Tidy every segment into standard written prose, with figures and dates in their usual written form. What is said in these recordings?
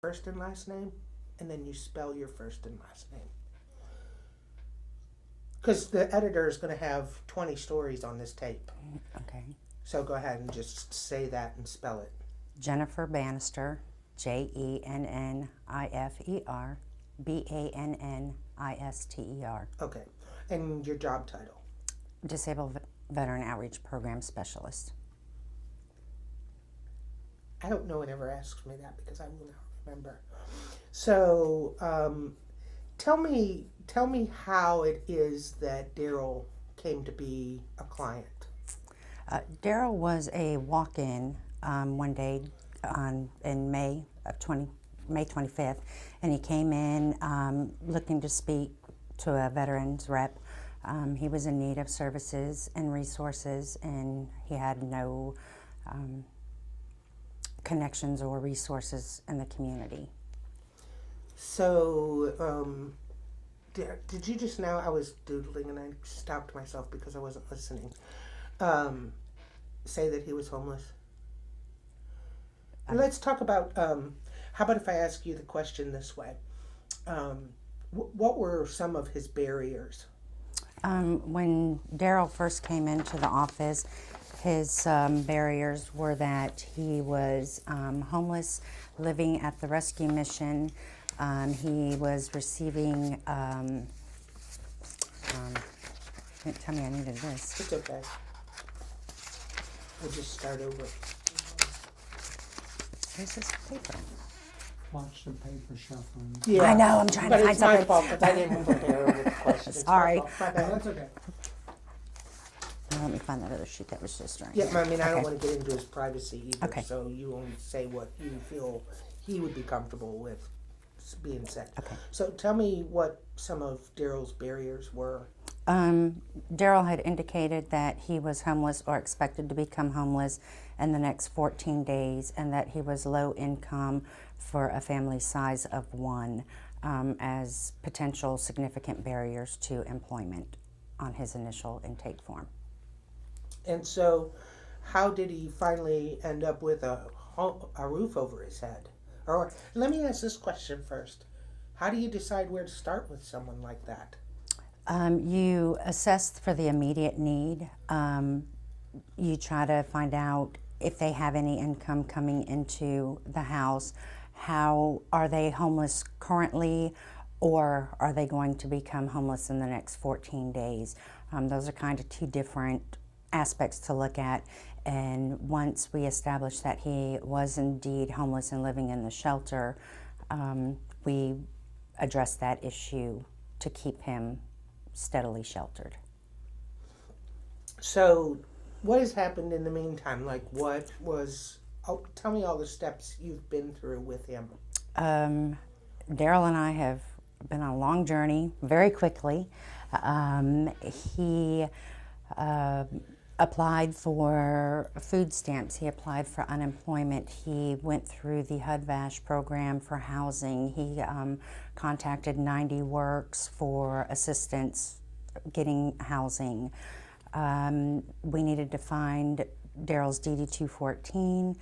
first and last name, and then you spell your first and last name. Because the editor is going to have 20 stories on this tape. Okay. So go ahead and just say that and spell it. Jennifer Bannister, Jennifer Bannister. Okay. And your job title? Disabled Veteran Outreach Program Specialist. I hope no one ever asks me that because I will not remember. So, tell me how it is that Daryl came to be a client. Daryl was a walk-in one day in May 25th, and he came in looking to speak to a veterans rep. He was in need of services and resources, and he had no connections or resources in the community. So, did you just now? I was doodling and I stopped myself because I wasn't listening. Say that he was homeless. Let's talk about. How about if I ask you the question this way? What were some of his barriers? When Daryl first came into the office, his barriers were that he was homeless, living at the rescue mission. He was receiving, didn't tell me I needed this. It's okay. We'll just start over. Where's this paper? Watch the paper shuffling. Yeah, I know, I'm trying to find it's my something. fault because I didn't prepare with the question. It's my Sorry. fault. My No, bad. that's okay. Now let me find that other sheet that was just right. Yeah, I mean, I don't Okay. want to get into his privacy either, Okay. so you only say what you feel he would be comfortable with being said. Okay. So tell me what some of Daryl's barriers were. Daryl had indicated that he was homeless or expected to become homeless in the next 14 days, and that he was low income for a family size of one, as potential significant barriers to employment on his initial intake form. And so, how did he finally end up with a roof over his head? Or let me ask this question first. How do you decide where to start with someone like that? You assess for the immediate need. You try to find out if they have any income coming into the house. How are they homeless currently, or are they going to become homeless in the next 14 days? Those are kind of two different aspects to look at. And once we established that he was indeed homeless and living in the shelter, we addressed that issue to keep him steadily sheltered. So, what has happened in the meantime? Like, what was? Oh, tell me all the steps you've been through with him. Daryl and I have been on a long journey very quickly. He applied for food stamps. He applied for unemployment. He went through the HUD-VASH program for housing. He contacted 90 Works for assistance getting housing. We needed to find Daryl's DD-214.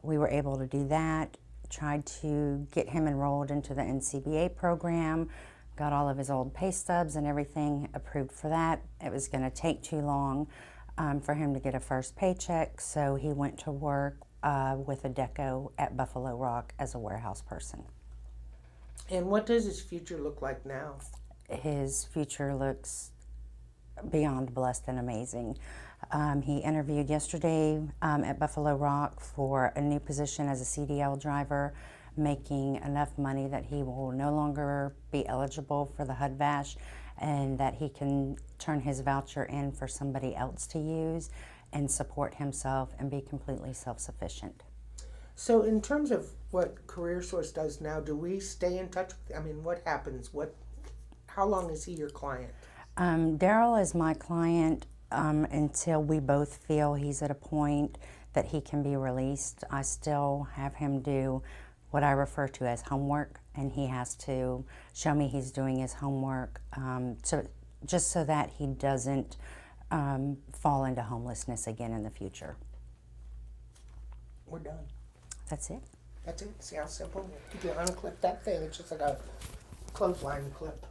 We were able to do that. Tried to get him enrolled into the NCBA program. Got all of his old pay stubs and everything approved for that. It was going to take too long for him to get a first paycheck, so he went to work with a deco at Buffalo Rock as a warehouse person. And what does his future look like now? His future looks beyond blessed and amazing. He interviewed yesterday at Buffalo Rock for a new position as a CDL driver, making enough money that he will no longer be eligible for the HUD-VASH, and that he can turn his voucher in for somebody else to use and support himself and be completely self-sufficient. So, in terms of what CareerSource does now, do we stay in touch with? I mean, what happens? How long is he your client? Daryl is my client until we both feel he's at a point that he can be released. I still have him do what I refer to as homework, and he has to show me he's doing his homework just so that he doesn't fall into homelessness again in the future. We're done. That's it. That's it. See how simple? You can unclip that thing. It's just like a clothesline clip.